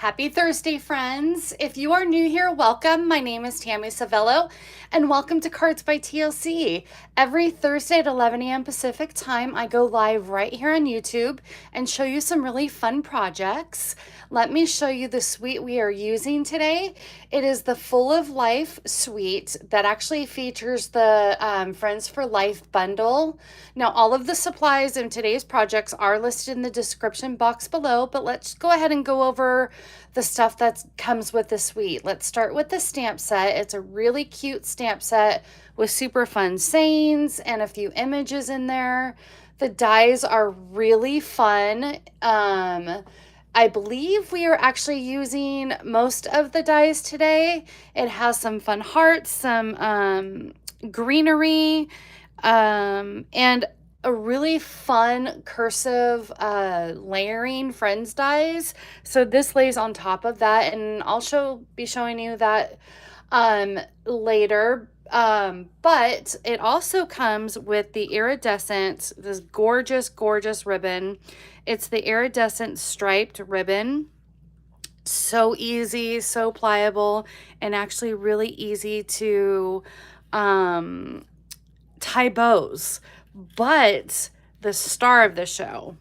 Happy Thursday, friends. If you are new here, welcome. My name is Tammy Savello, and welcome to Cards by TLC. Every Thursday at 11 a.m. Pacific time, I go live right here on YouTube and show you some really fun projects. Let me show you the suite we are using today. It is the Full of Life suite that actually features the Friends for Life bundle. Now, all of the supplies in today's projects are listed in the description box below, but let's go ahead and go over the stuff that comes with the suite. Let's start with the stamp set. It's a really cute stamp set with super fun sayings and a few images in there. The dies are really fun. I believe we are actually using most of the dies today. It has some fun hearts, some greenery, and a really fun cursive layering friends dies. So this lays on top of that, and I'll be showing you that later. But it also comes with the iridescent, this gorgeous, gorgeous ribbon. It's the iridescent striped ribbon. So easy, so pliable, and actually really easy to tie bows. But the star of the show,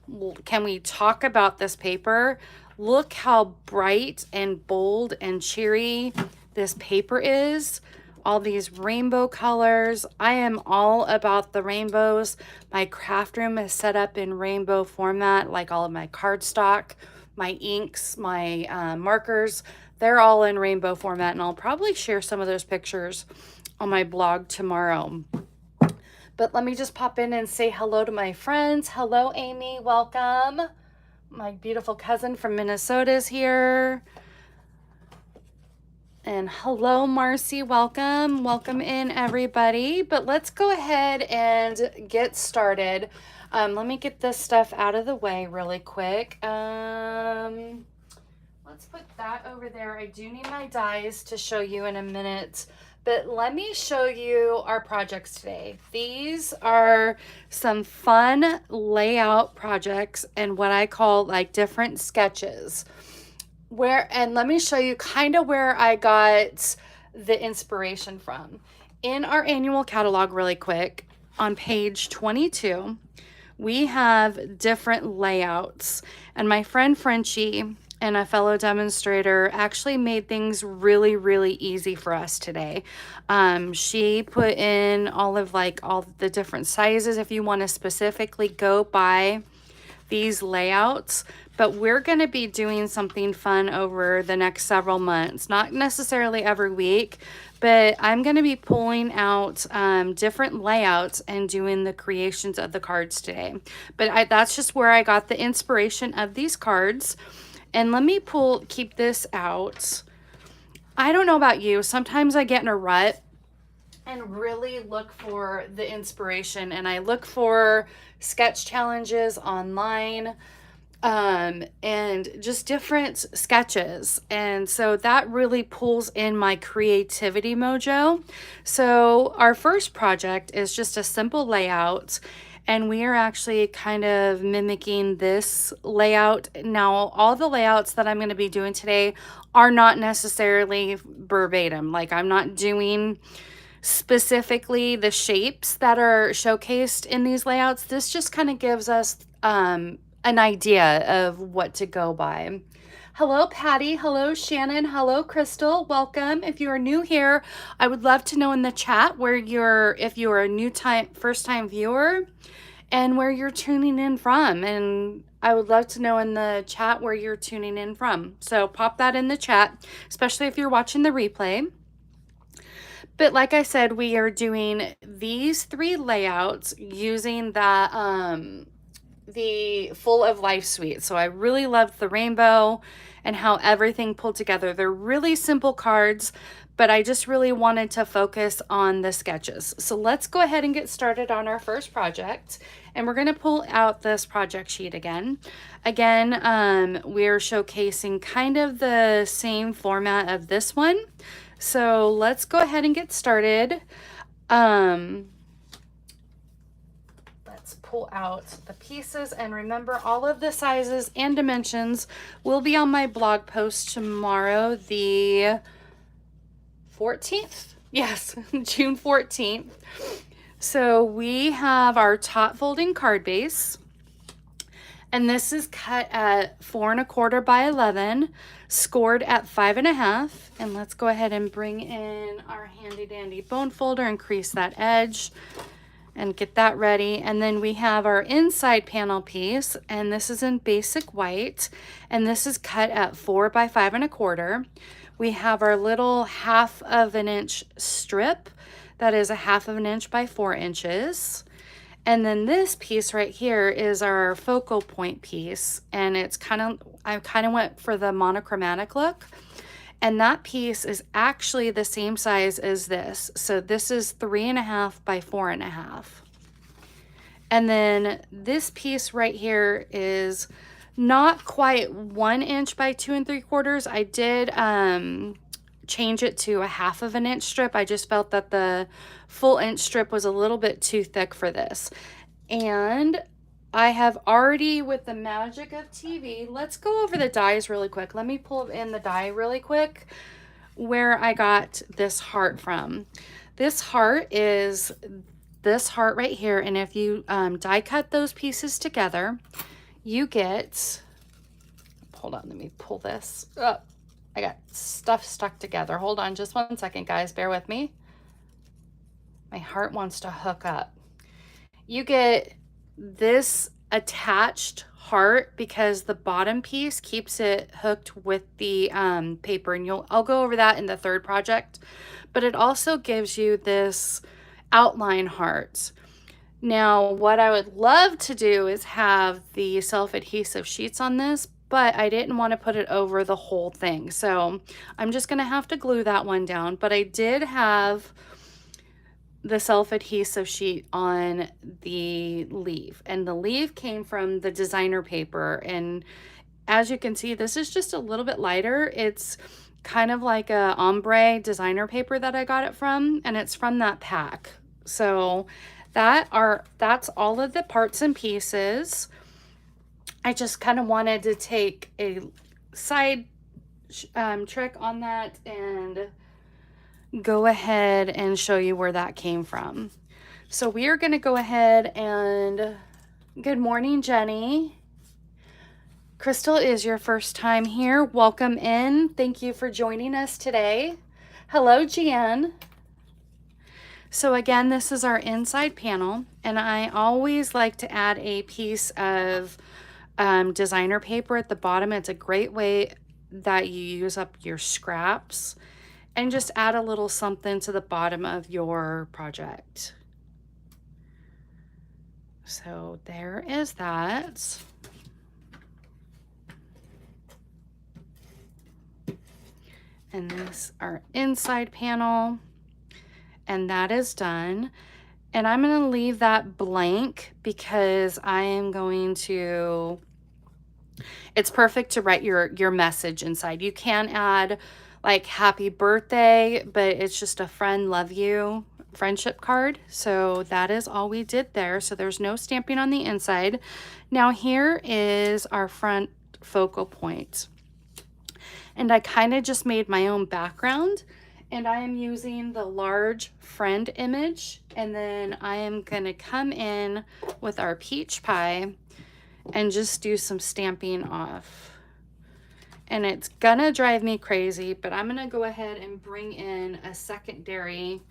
can we talk about this paper? Look how bright and bold and cheery this paper is. All these rainbow colors. I am all about the rainbows. My craft room is set up in rainbow format, like all of my cardstock, my inks, my markers. They're all in rainbow format, and I'll probably share some of those pictures on my blog tomorrow. But let me just pop in and say hello to my friends. Hello, Amy. Welcome. My beautiful cousin from Minnesota is here. And hello, Marcy. Welcome. Welcome in, everybody. But let's go ahead and get started. Let me get this stuff out of the way really quick. Let's put that over there. I do need my dies to show you in a minute. But let me show you our projects today. These are some fun layout projects and what I call like different sketches. And let me show you kind of where I got the inspiration from. In our annual catalog really quick, on page 22, we have different layouts. And my friend Frenchie and a fellow demonstrator actually made things really, really easy for us today. She put in all the different sizes if you want to specifically go by these layouts, but we're going to be doing something fun over the next several months, not necessarily every week, but I'm going to be pulling out different layouts and doing the creations of the cards today. But that's just where I got the inspiration of these cards. And let me keep this out. I don't know about you. Sometimes I get in a rut and really look for the inspiration. And I look for sketch challenges online and just different sketches. And so that really pulls in my creativity mojo. So our first project is just a simple layout. And we are actually kind of mimicking this layout. Now, all the layouts that I'm going to be doing today are not necessarily verbatim. Like I'm not doing specifically the shapes that are showcased in these layouts. This just kind of gives us an idea of what to go by. Hello, Patty. Hello, Shannon. Hello, Crystal. Welcome. If you are new here, I would love to know in the chat if you're a first time viewer and where you're tuning in from. And I would love to know in the chat where you're tuning in from. So pop that in the chat, especially if you're watching the replay. But like I said, we are doing these 3 layouts using the Full of Life suite. So I really loved the rainbow and how everything pulled together. They're really simple cards, but I just really wanted to focus on the sketches. So let's go ahead and get started on our first project. And we're going to pull out this project sheet again. Again, we're showcasing kind of the same format of this one. So let's go ahead and get started. Let's pull out the pieces. And remember, all of the sizes and dimensions will be on my blog post tomorrow, the 14th. Yes, June 14th. So we have our top folding card base. And this is cut at 4 1/4 by 11, scored at 5 1/2. And let's go ahead and bring in our handy dandy bone folder and crease that edge and get that ready. And then we have our inside panel piece, and this is in basic white, and this is cut at 4 by 5 1/4. We have our little 1/2 inch strip that is 1/2 inch by 4 inches. And then this piece right here is our focal point piece, and it's I kind of went for the monochromatic look. And that piece is actually the same size as this. So this is 3 1/2 by 4 1/2. And then this piece right here is not quite 1 inch by 2 3/4. I did change it to a 1/2 inch strip. I just felt that the full inch strip was a little bit too thick for this. And I have already, with the magic of TV, let's go over the dies really quick. Let me pull in the die really quick where I got this heart from. This heart is this heart right here. And if you die cut those pieces together, you get, hold on, let me pull this up. I got stuff stuck together. Hold on just 1 second, guys. Bear with me. My heart wants to hook up. You get this attached heart because the bottom piece keeps it hooked with the paper, and I'll go over that in the third project. But it also gives you this outline heart. Now, what I would love to do is have the self-adhesive sheets on this, but I didn't want to put it over the whole thing. So I'm just going to have to glue that one down. But I did have the self-adhesive sheet on the leaf, and the leaf came from the designer paper. And as you can see, this is just a little bit lighter. It's kind of like a ombre designer paper that I got it from, and it's from that pack. So that's all of the parts and pieces. I just kind of wanted to take a side trick on that and go ahead and show you where that came from. So we are going to go ahead and, good morning, Jenny. Crystal, is your first time here. Welcome in. Thank you for joining us today. Hello, Jan. So again, this is our inside panel, and I always like to add a piece of designer paper at the bottom. It's a great way that you use up your scraps and just add a little something to the bottom of your project. So there is that. And this is our inside panel, and that is done. And I'm going to leave that blank because I am going to, it's perfect to write your message inside. You can add like happy birthday, but it's just a friend love you friendship card. So that is all we did there. So there's no stamping on the inside. Now here is our front focal point. And I kind of just made my own background, and I am using the large friend image. And then I am going to come in with our peach pie and just do some stamping off. And it's gonna drive me crazy, but I'm gonna go ahead and bring in a secondary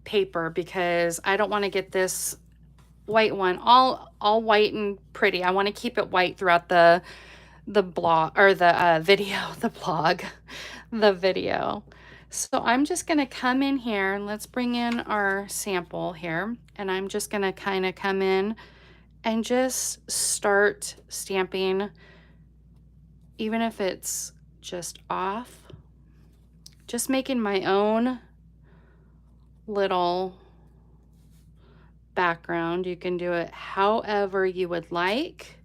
paper because I don't want to get this white one all white and pretty. I want to keep it white throughout the blog or the video, the video. So I'm just going to come in here and let's bring in our sample here. And I'm just going to kind of come in and just start stamping, even if it's just off, just making my own little background. You can do it however you would like,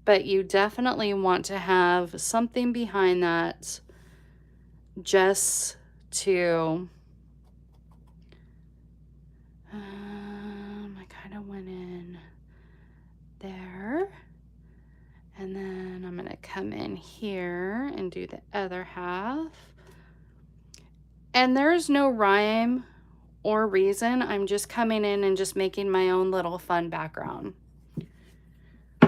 but you definitely want to have something behind that just to, I kind of And then I'm gonna come in here and do the other half. And there's no rhyme or reason. I'm just coming in and just making my own little fun background.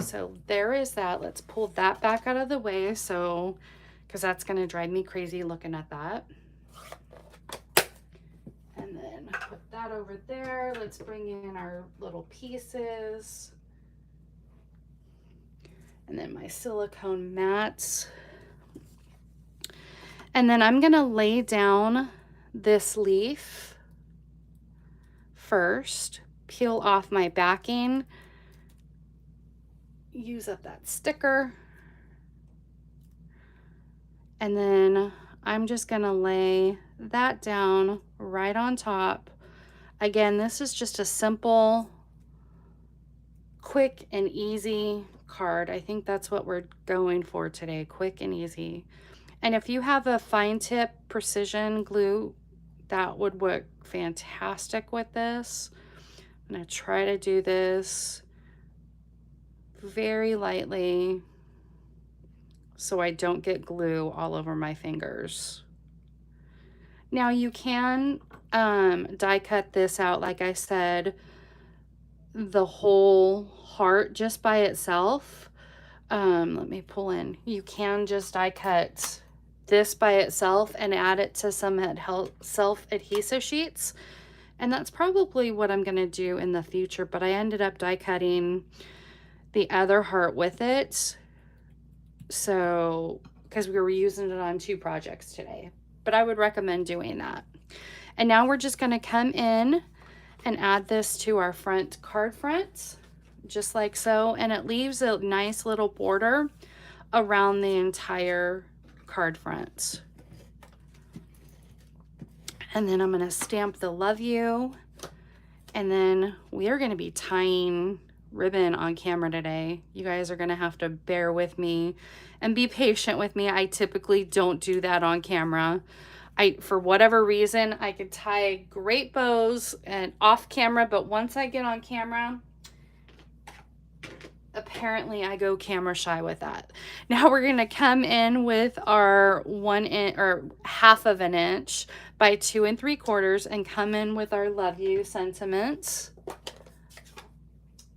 So there is that. Let's pull that back out of the way, so because that's gonna drive me crazy looking at that. And then put that over there. Let's bring in our little pieces. And then my silicone mats. And then I'm gonna lay down this leaf first, peel off my backing, use up that sticker, and then I'm just gonna lay that down right on top. Again, this is just a simple, quick and easy card. I think that's what we're going for today, quick and easy. And if you have a fine tip precision glue, that would work fantastic with this. I'm gonna try to do this very lightly so I don't get glue all over my fingers. Now you can die cut this out, like I said, the whole heart just by itself. Let me pull in. You can just die cut this by itself and add it to some self-adhesive sheets. And that's probably what I'm gonna do in the future, but I ended up die cutting the other heart with it. So, because we were using it on 2 projects today, but I would recommend doing that. And now we're just gonna come in and add this to our front card front, just like so. And it leaves a nice little border around the entire card front. And then I'm gonna stamp the love you. And then we are gonna be tying ribbon on camera today. You guys are gonna have to bear with me and be patient with me. I typically don't do that on camera. For whatever reason, I could tie great bows and off camera, but once I get on camera, apparently I go camera shy with that. Now we're gonna come in with our 1 inch or 1/2 inch by 2 3/4 and come in with our love you sentiments.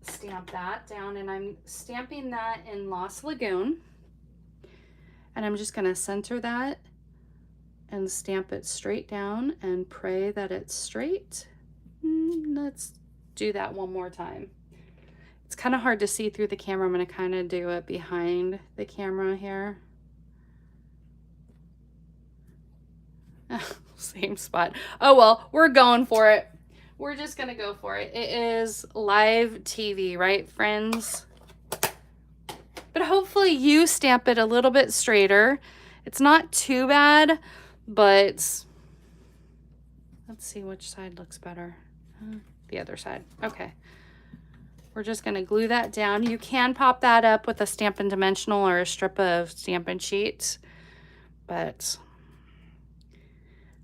Stamp that down, and I'm stamping that in Lost Lagoon. And I'm just gonna center that and stamp it straight down and pray that it's straight. Let's do that one more time. It's kind of hard to see through the camera. I'm going to kind of do it behind the camera here. Same spot. Oh well, we're going for it. We're just going to go for it. It is live TV, right, friends? But hopefully you stamp it a little bit straighter. It's not too bad, but let's see which side looks better. The other side. Okay. We're just going to glue that down. You can pop that up with a Stampin' Dimensional or a strip of Stampin' Sheet, but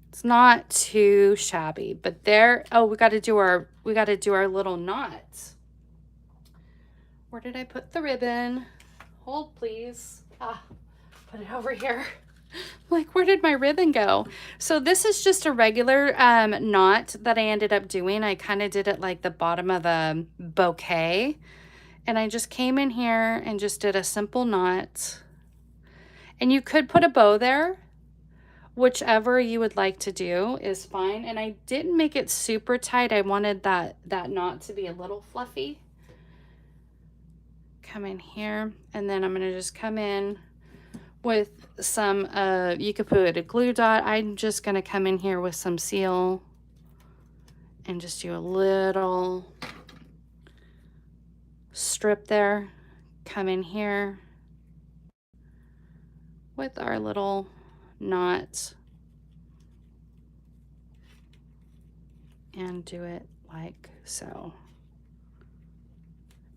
it's not too shabby. But there, oh, we got to do our little knot. Where did I put the ribbon? Hold, please. Put it over here. Like, where did my ribbon go? So this is just a regular knot that I ended up doing. I kind of did it like the bottom of a bouquet. And I just came in here and just did a simple knot. And you could put a bow there. Whichever you would like to do is fine. And I didn't make it super tight. I wanted that knot to be a little fluffy. Come in here. And then I'm going to just come in with some, you could put a glue dot. I'm just going to come in here with some seal and just do a little strip there. Come in here with our little knot and do it like so.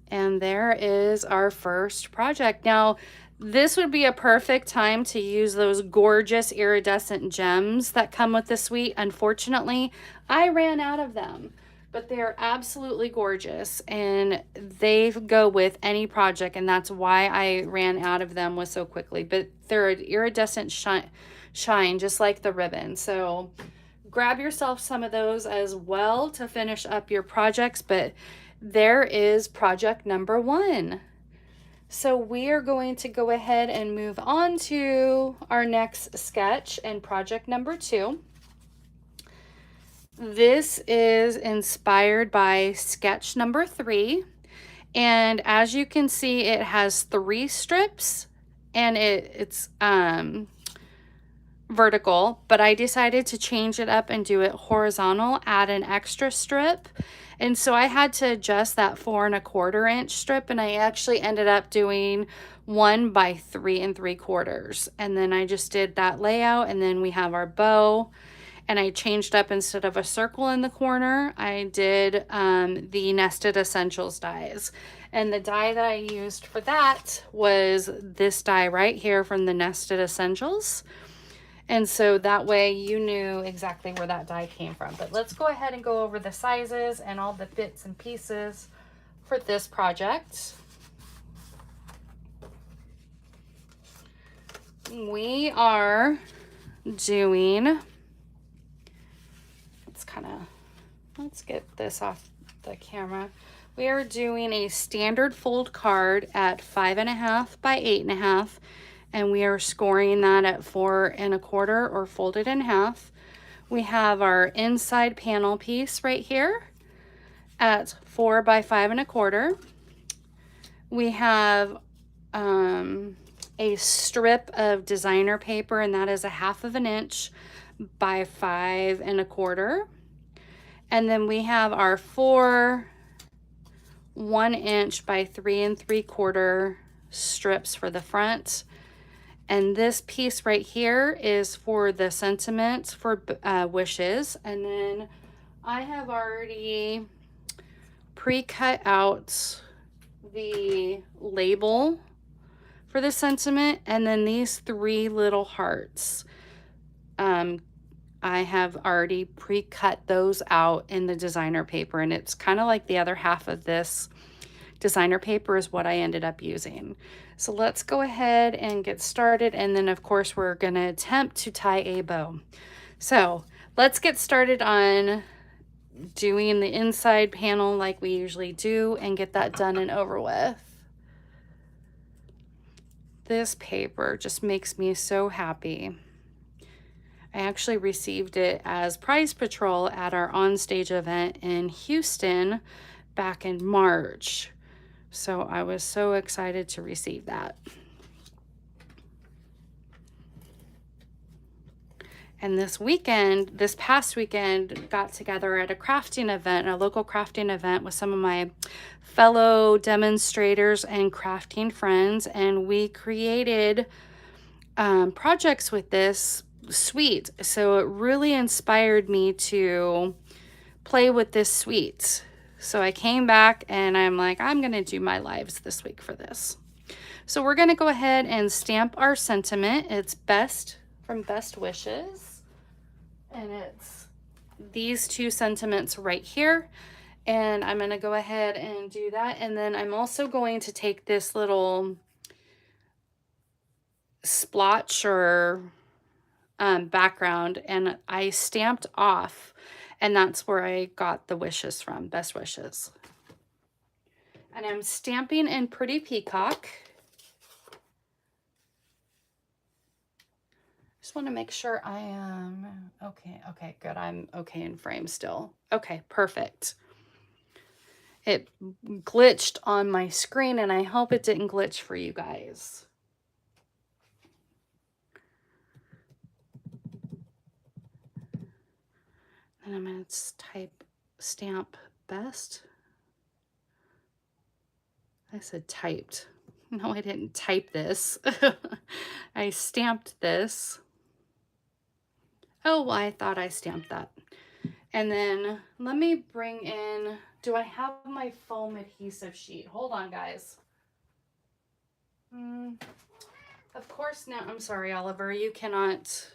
And there is our first project. Now, this would be a perfect time to use those gorgeous iridescent gems that come with the suite. Unfortunately, I ran out of them. but they're absolutely gorgeous and they go with any project, and that's why I ran out of them so quickly. But they're an iridescent shine just like the ribbon. So grab yourself some of those as well to finish up your projects. But there is project number 1. So we are going to go ahead and move on to our next sketch and project number 2. This is inspired by sketch number 3. And as you can see, it has 3 strips and it's vertical, but I decided to change it up and do it horizontal, add an extra strip. And so I had to adjust that 4 1/4 inch strip, and I actually ended up doing 1 by 3 3/4. And then I just did that layout, and then we have our bow, and I changed up, instead of a circle in the corner, I did the Nested Essentials dies. And the die that I used for that was this die right here from the Nested Essentials. And so that way you knew exactly where that die came from. But let's go ahead and go over the sizes and all the bits and pieces for this project. We are doing, let's get this off the camera. We are doing a standard fold card at 5 1/2 by 8 1/2. And we are scoring that at 4 1/4 or folded in half. We have our inside panel piece right here at 4 by 5 1/4. We have a strip of designer paper, and that is a 1/2 inch by 5 1/4. And then we have our 4 1 inch by 3 3/4 strips for the front. And this piece right here is for the sentiments for wishes. And then I have already pre-cut out the label for the sentiment. And then these 3 little hearts, I have already pre-cut those out in the designer paper. And it's kind of like the other half of this designer paper is what I ended up using. So let's go ahead and get started. And then of course we're going to attempt to tie a bow. So let's get started on doing the inside panel like we usually do and get that done and over with. This paper just makes me so happy. I actually received it as Prize Patrol at our onstage event in Houston back in March. So I was so excited to receive that. And this past weekend, got together at a crafting event, a local crafting event with some of my fellow demonstrators and crafting friends. And we created projects with this suite. So it really inspired me to play with this suite. So I came back and I'm like, I'm going to do my lives this week for this. So we're going to go ahead and stamp our sentiment. It's Best from Best Wishes. And it's these 2 sentiments right here. And I'm going to go ahead and do that. And then I'm also going to take this little splotch or background, and I stamped off. And that's where I got the wishes from, Best Wishes. And I'm stamping in Pretty Peacock. Just want to make sure I am okay. Okay, good. I'm okay in frame still. Okay, perfect. It glitched on my screen, and I hope it didn't glitch for you guys. And I'm going to type stamp best. I said typed. No, I didn't type this. I stamped this. Oh, I thought I stamped that. And then let me bring in, do I have my foam adhesive sheet? Hold on, guys. Of course now, I'm sorry, Oliver, you cannot.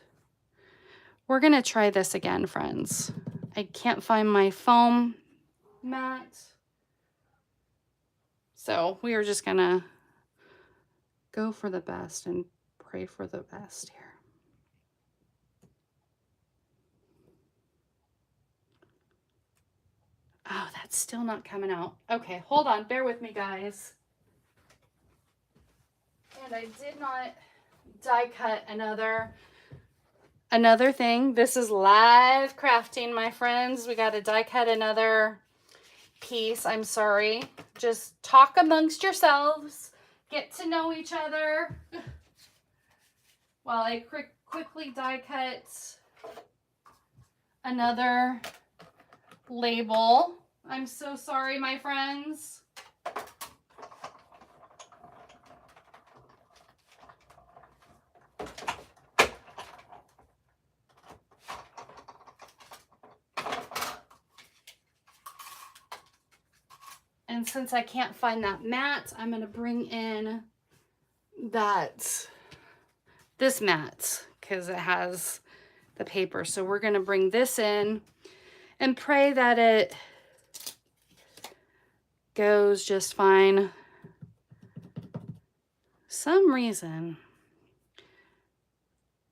We're going to try this again, friends. I can't find my foam matte. So we are just gonna go for the best and pray for the best here. Oh, that's still not coming out. Okay, hold on. Bear with me, guys. And I did not die cut another thing. This is live crafting, my friends. We got to die cut another piece. I'm sorry. Just talk amongst yourselves. Get to know each other. While I quickly die cut another label. I'm so sorry, my friends. And since I can't find that mat, I'm going to bring in this mat because it has the paper. So we're going to bring this in and pray that it goes just fine. Some reason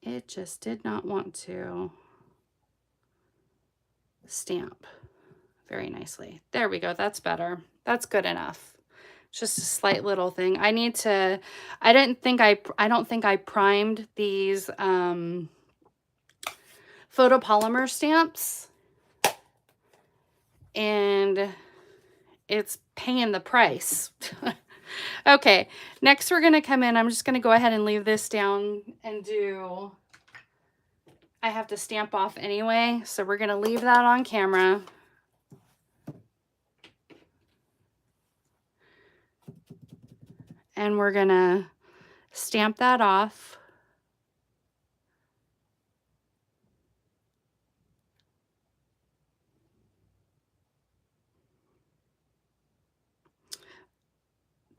it just did not want to stamp very nicely. There we go. That's better. That's good enough. Just a slight little thing. I don't think I primed these photopolymer stamps, and it's paying the price. Okay, next we're gonna come in. I'm just gonna go ahead and leave this down and I have to stamp off anyway, so we're gonna leave that on camera. And we're gonna stamp that off.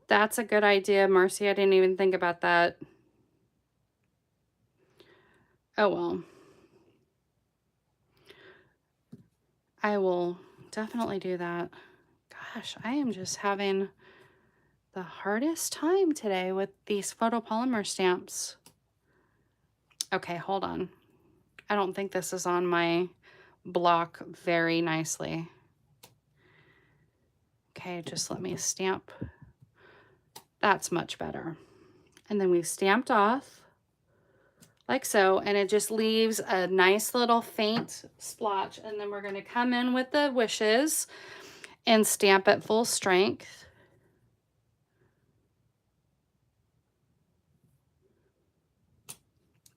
That's a good idea, Marcy. I didn't even think about that. Oh well. I will definitely do that. Gosh, I am just having the hardest time today with these photopolymer stamps. Okay, hold on. I don't think this is on my block very nicely. Okay, just let me stamp. That's much better. And then we've stamped off like so, and it just leaves a nice little faint splotch. And then we're going to come in with the wishes and stamp at full strength.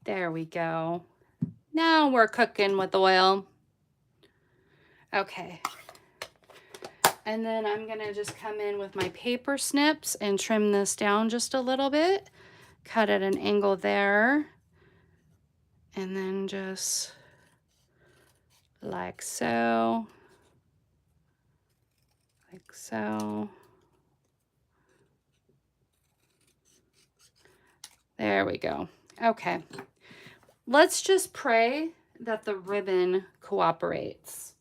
There we go. Now we're cooking with oil. Okay. And then I'm going to just come in with my paper snips and trim this down just a little bit. Cut at an angle there. And then just like so. Like so. There we go. Okay. Let's just pray that the ribbon cooperates,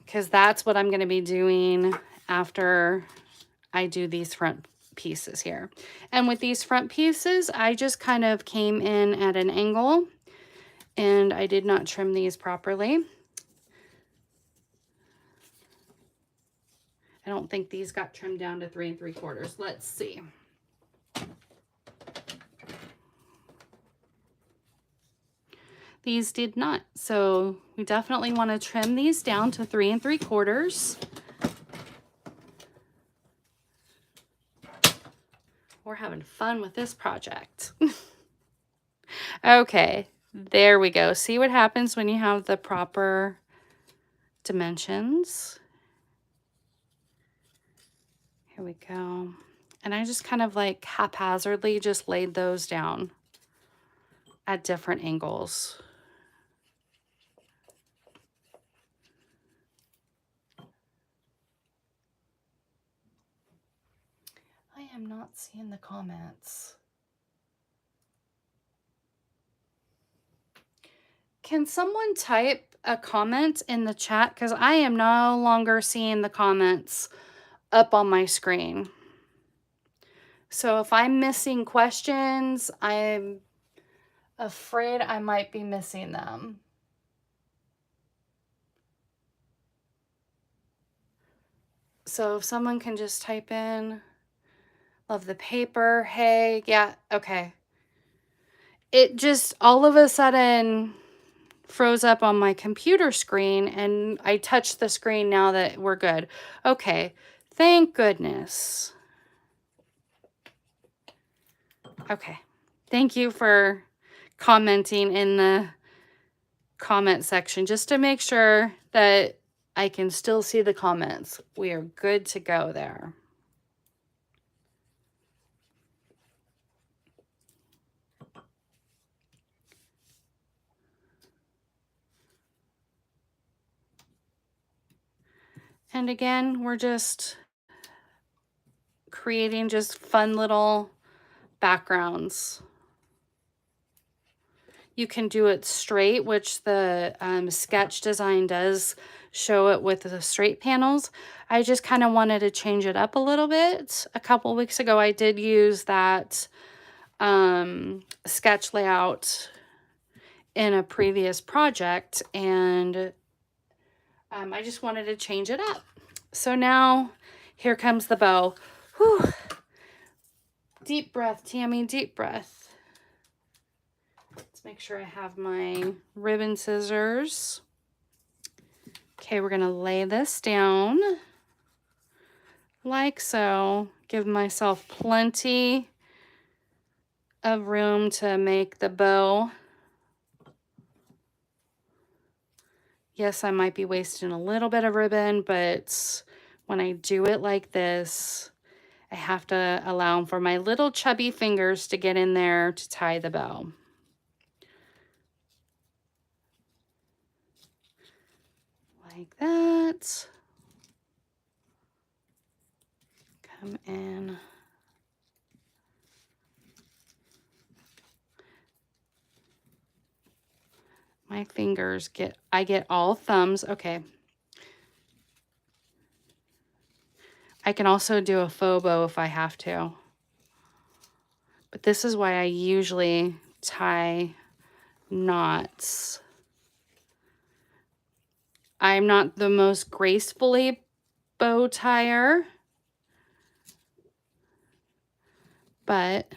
because that's what I'm going to be doing after I do these front pieces here. And with these front pieces, I just kind of came in at an angle and I did not trim these properly. I don't think these got trimmed down to 3 3/4. Let's see. These did not. So we definitely want to trim these down to 3 3/4. We're having fun with this project. Okay, there we go. See what happens when you have the proper dimensions. Here we go. And I just kind of like haphazardly just laid those down at different angles. I am not seeing the comments. Can someone type a comment in the chat because I am no longer seeing the comments up on my screen. So if I'm missing questions, I'm afraid I might be missing them. So if someone can just type in, love the paper, hey, yeah, okay. It just all of a sudden froze up on my computer screen, and I touched the screen now that we're good. Okay, thank goodness. Okay, thank you for commenting in the comment section just to make sure that I can still see the comments. We are good to go there. And again, we're just creating just fun little backgrounds. You can do it straight, which the sketch design does show it with the straight panels. I just kind of wanted to change it up a little bit. A couple weeks ago, I did use that sketch layout in a previous project, and I just wanted to change it up. So now here comes the bow. Whew. Deep breath, Tammy, deep breath. Let's make sure I have my ribbon scissors. Okay, we're gonna lay this down like so. Give myself plenty of room to make the bow. Yes, I might be wasting a little bit of ribbon, but when I do it like this, I have to allow for my little chubby fingers to get in there to tie the bow. Like that. Come in. My fingers I get all thumbs. Okay. I can also do a faux bow if I have to. But this is why I usually tie knots. I'm not the most gracefully bow tire, but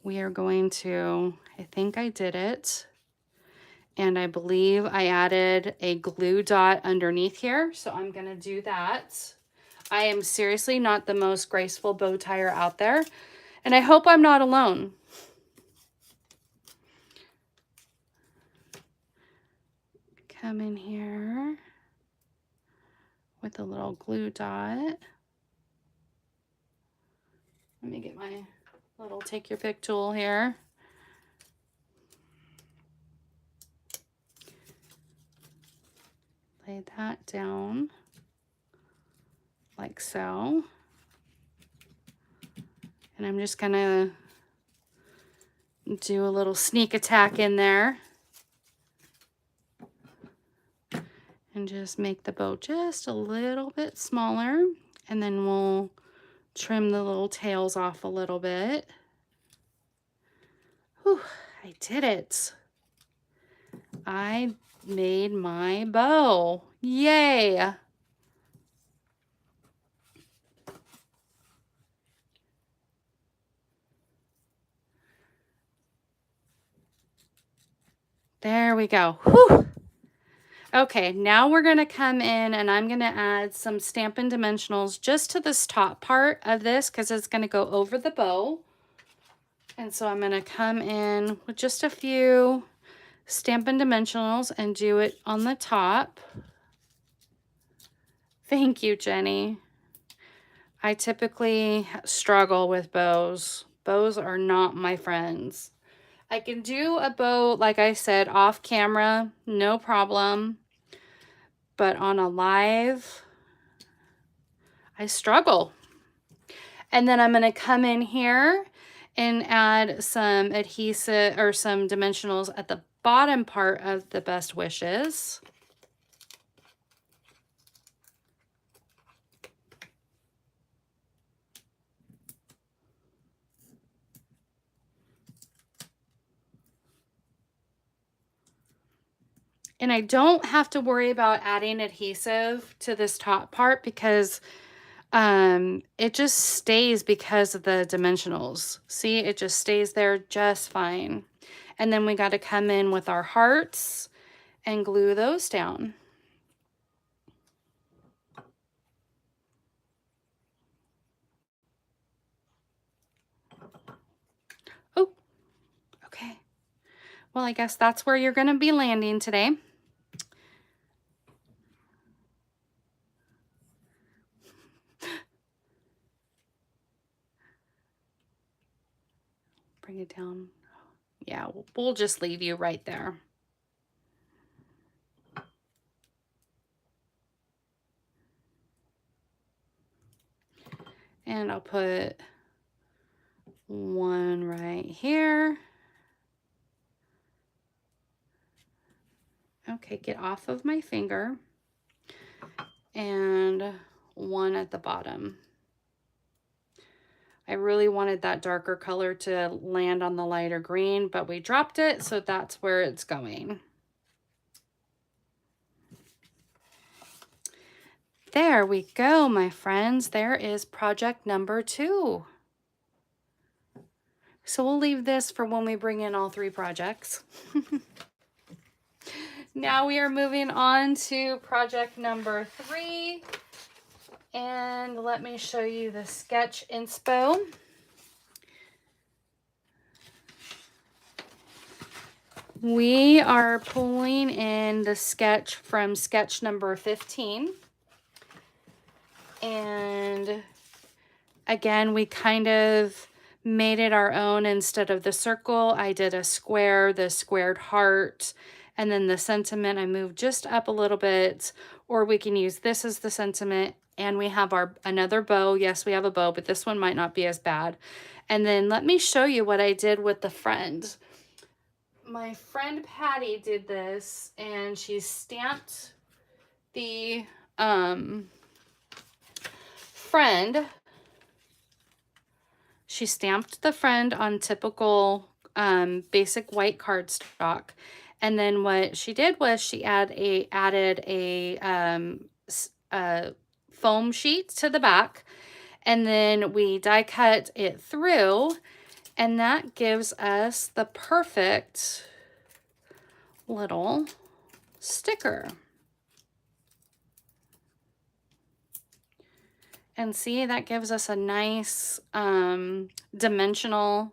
we are going to, I think I did it. And I believe I added a glue dot underneath here. So I'm going to do that. I am seriously not the most graceful bow tire out there. And I hope I'm not alone. Come in here with a little glue dot. Let me get my little take your pick tool here. Lay that down like so. And I'm just gonna do a little sneak attack in there and just make the bow just a little bit smaller, and then we'll trim the little tails off a little bit. Whew, I did it. I made my bow. Yay! There we go. Whew. Okay, now we're going to come in and I'm going to add some Stampin' Dimensionals just to this top part of this because it's going to go over the bow. And so I'm going to come in with just a few Stampin' Dimensionals and do it on the top. Thank you, Jenny. I typically struggle with bows. Bows are not my friends. I can do a bow, like I said, off camera, no problem. But on a live, I struggle. And then I'm going to come in here and add some adhesive or some dimensionals at the bottom part of the Best Wishes. And I don't have to worry about adding adhesive to this top part because it just stays because of the dimensionals. See, it just stays there just fine. And then we got to come in with our hearts and glue those down. Oh, okay. Well, I guess that's where you're going to be landing today. Bring it down. Yeah, we'll just leave you right there. And I'll put one right here. Okay, get off of my finger. And one at the bottom. I really wanted that darker color to land on the lighter green, but we dropped it, so that's where it's going. There we go, my friends. There is project number 2. So we'll leave this for when we bring in all 3 projects. Now we are moving on to project number 3. And let me show you the sketch inspo. We are pulling in the sketch from sketch number 15. And again, we kind of made it our own. Instead of the circle, I did a square, the squared heart, and then the sentiment I moved just up a little bit, or we can use this as the sentiment. And we have our another bow. Yes, we have a bow, but this one might not be as bad. And then let me show you what I did with the friend. My friend Patty did this, and she stamped the friend. She stamped the friend on typical basic white cardstock. And then what she did was she added a foam sheet to the back, and then we die cut it through, and that gives us the perfect little sticker. And see, that gives us a nice dimensional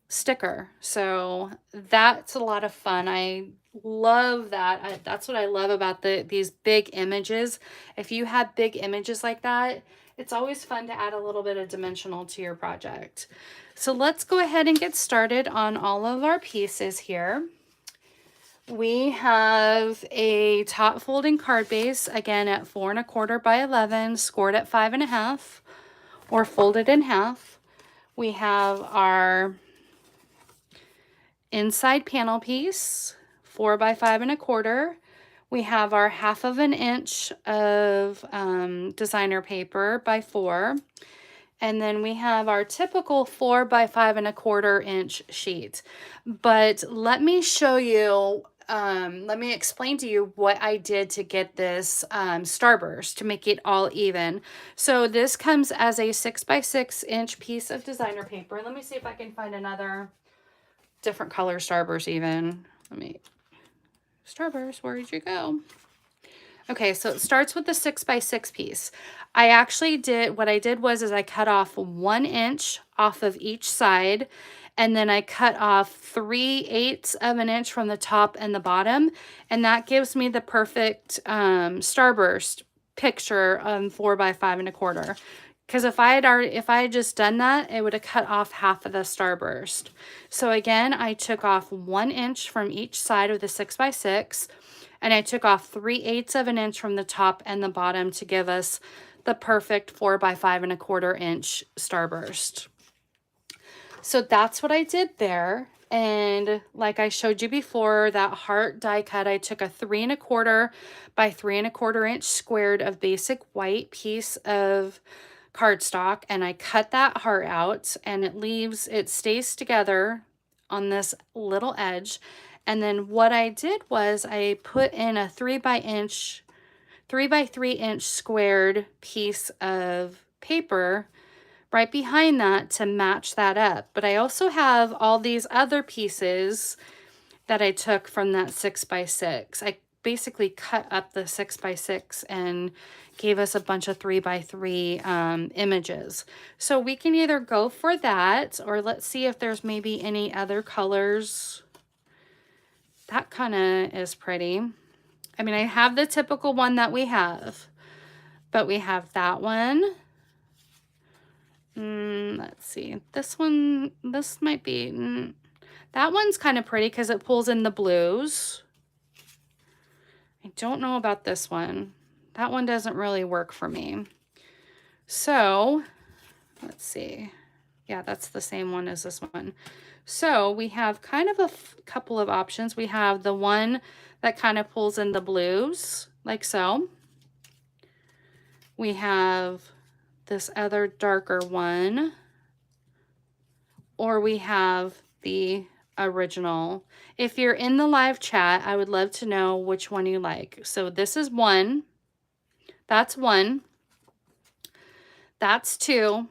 sticker. So that's a lot of fun. I love that. That's what I love about these big images. If you have big images like that, it's always fun to add a little bit of dimensional to your project. So let's go ahead and get started on all of our pieces here. We have a top folding card base, again at 4 1/4 by 11, scored at 5 1/2, or folded in half. We have our inside panel piece, 4 by 5 1/4. We have our 1/2 inch of designer paper by 4. And then we have our typical 4 by 5 1/4 inch sheet. But let me show you, let me explain to you what I did to get this starburst to make it all even. So this comes as a 6 by 6 inch piece of designer paper. Let me see if I can find another different color starburst even. Starburst, where did you go? Okay, so it starts with the 6 by 6 piece. I actually did, what I did was I cut off 1 inch off of each side, and then I cut off 3/8 of an inch from the top and the bottom, and that gives me the perfect starburst picture 4 by 5 1/4. Because if I had just done that, it would have cut off half of the starburst. So again, I took off 1 inch from each side of the 6 by 6, and I took off 3/8 of an inch from the top and the bottom to give us the perfect 4 by 5 1/4 inch starburst. So that's what I did there. And like I showed you before, that heart die cut, I took a 3 1/4 by 3 1/4 inch squared of basic white piece of cardstock, and I cut that heart out, and it stays together on this little edge. And then what I did was I put in a 3 by 3 inch squared piece of paper right behind that to match that up. But I also have all these other pieces that I took from that 6 by 6. I basically cut up the 6 by 6 and gave us a bunch of 3 by 3 images. So we can either go for that, or let's see if there's maybe any other colors. That kind of is pretty. I mean, I have the typical one that we have, but we have that one. Let's see. This one, this might be, that one's kind of pretty because it pulls in the blues. I don't know about this one. That one doesn't really work for me. So, let's see. Yeah, that's the same one as this one. So we have kind of a couple of options. We have the one that kind of pulls in the blues, like so. We have this other darker one, or we have the original. If you're in the live chat, I would love to know which one you like. So this is one, that's 2,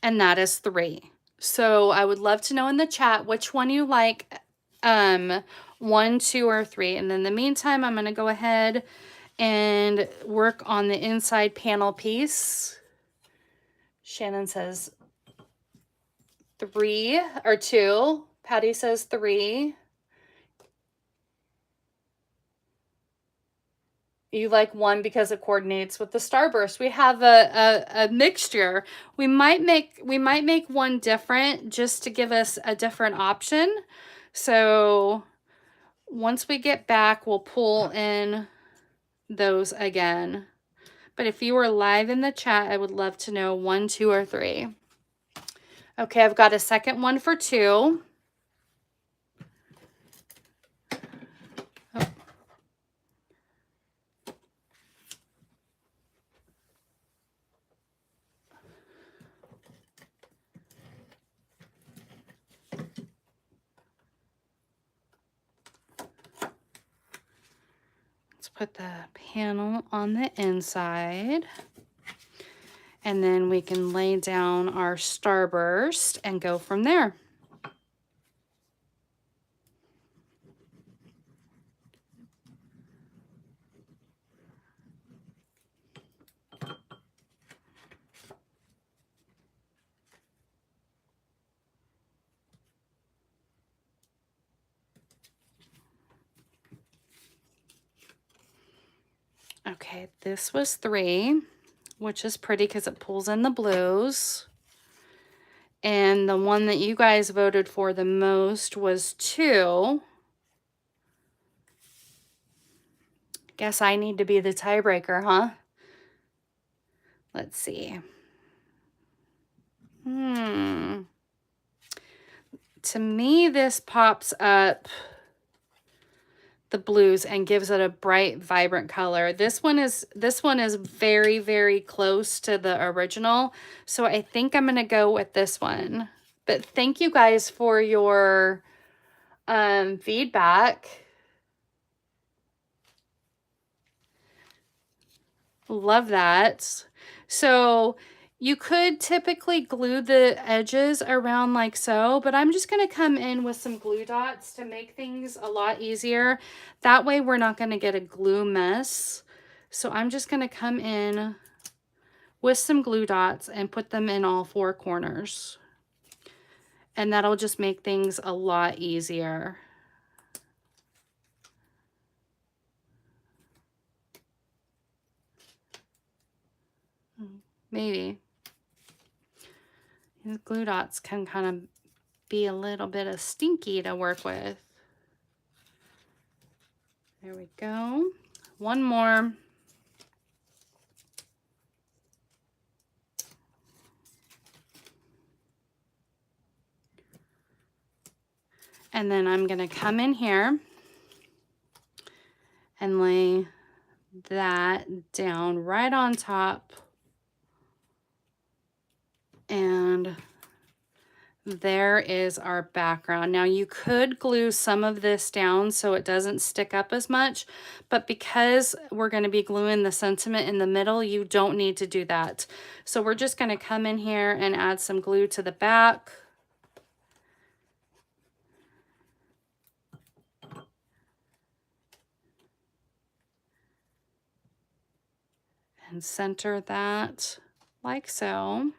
and that is 3. So I would love to know in the chat which one you like, 1, 2, or 3. And in the meantime, I'm going to go ahead and work on the inside panel piece. Shannon says 3 or 2. Patty says 3. You like 1 because it coordinates with the starburst. We have a mixture. We might make one different just to give us a different option. So once we get back, we'll pull in those again. But if you were live in the chat, I would love to know 1, 2, or 3. Okay, I've got a second one for 2. Put the panel on the inside, and then we can lay down our starburst and go from there. Okay, this was 3, which is pretty because it pulls in the blues. And the one that you guys voted for the most was 2. Guess I need to be the tiebreaker, huh? Let's see. To me, this pops up the blues and gives it a bright, vibrant color. This one is very, very close to the original, so I think I'm gonna go with this one. But thank you guys for your feedback. Love that. So you could typically glue the edges around like so, but I'm just going to come in with some glue dots to make things a lot easier. That way we're not going to get a glue mess. So I'm just going to come in with some glue dots and put them in all 4 corners. And that'll just make things a lot easier. Maybe. These glue dots can kind of be a little bit of stinky to work with. There we go. One more. And then I'm going to come in here and lay that down right on top. And there is our background. Now you could glue some of this down so it doesn't stick up as much, but because we're going to be gluing the sentiment in the middle, you don't need to do that. So we're just going to come in here and add some glue to the back. And center that like so.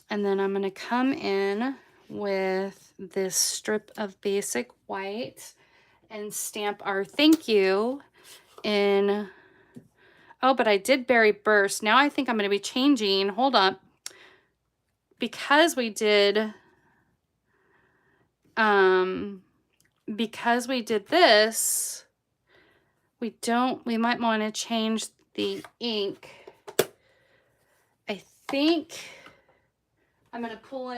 And then I'm going to come in with this strip of basic white and stamp our thank you in. Oh, but I did berry burst. Now I think I'm going to be changing. Hold up. Because we did this, we might want to change the ink. I think I'm going to pull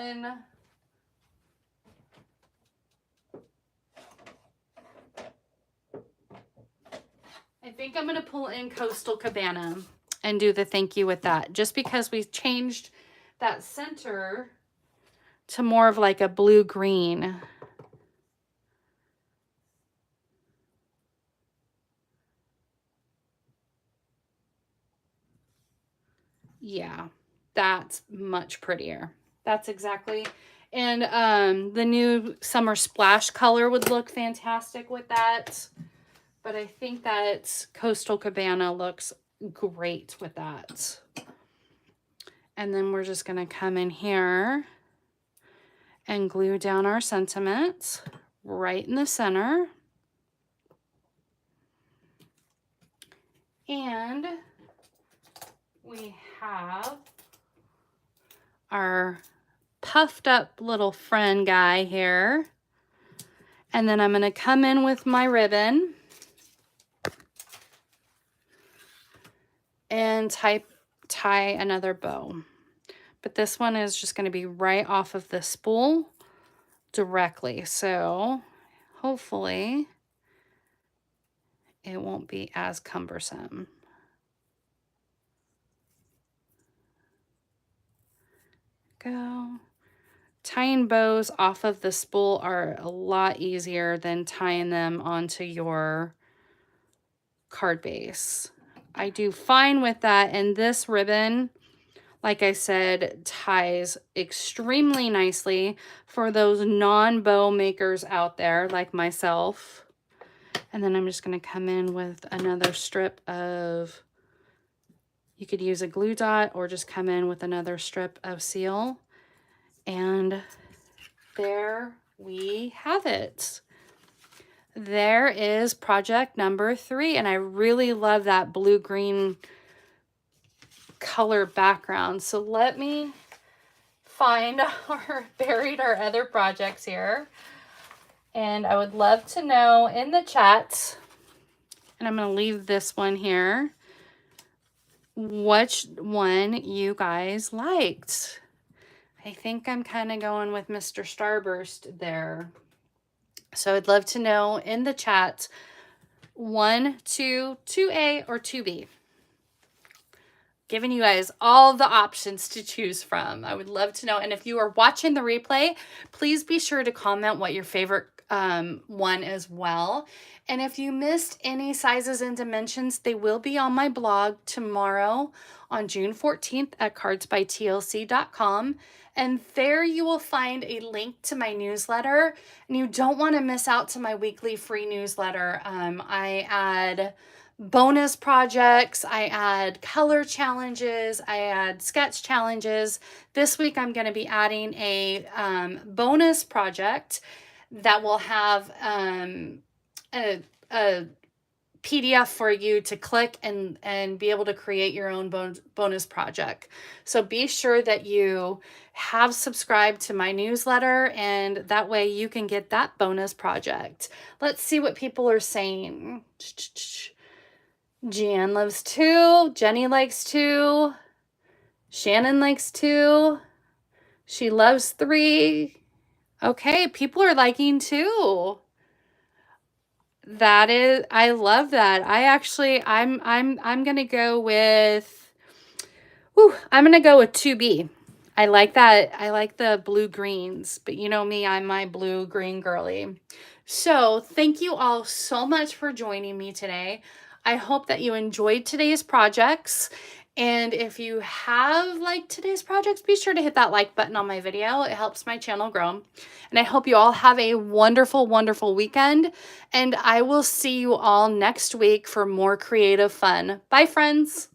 in Coastal Cabana and do the thank you with that, just because we changed that center to more of like a blue-green. Yeah, that's much prettier. That's exactly. And the new Summer Splash color would look fantastic with that. But I think that Coastal Cabana looks great with that. And then we're just going to come in here and glue down our sentiment right in the center. And we have our puffed up little friend guy here. And then I'm going to come in with my ribbon and tie another bow. But this one is just going to be right off of the spool directly. So hopefully it won't be as cumbersome. Go. Tying bows off of the spool are a lot easier than tying them onto your card base. I do fine with that, and this ribbon, like I said, ties extremely nicely for those non-bow makers out there like myself. And then I'm just going to come in with another strip of, you could use a glue dot or just come in with another strip of seal. And there we have it. There is project number 3, and I really love that blue-green color background. So let me find our other projects here. And I would love to know in the chat, and I'm going to leave this one here, which one you guys liked. I think I'm kind of going with Mr. Starburst there. So I'd love to know in the chat, 1, 2, 2A or 2B. Giving you guys all the options to choose from. I would love to know. And if you are watching the replay, please be sure to comment what your favorite one as well. And if you missed any sizes and dimensions, they will be on my blog tomorrow on June 14th at cardsbytlc.com. And there you will find a link to my newsletter. And you don't want to miss out to my weekly free newsletter. I add bonus projects, I add color challenges, I add sketch challenges. This week I'm going to be adding a bonus project that will have a PDF for you to click and be able to create your own bonus project. So be sure that you have subscribed to my newsletter, and that way you can get that bonus project. Let's see what people are saying. Jan loves 2. Jenny likes 2. Shannon likes 2. She loves 3. Okay, people are liking 2. That is, I love that. I'm gonna go with, I'm gonna go with 2B. I like that. I like the blue greens, but you know me, I'm my blue green girly. So thank you all so much for joining me today. I hope that you enjoyed today's projects. And if you have liked today's projects, be sure to hit that like button on my video. It helps my channel grow. And I hope you all have a wonderful, wonderful weekend. And I will see you all next week for more creative fun. Bye, friends.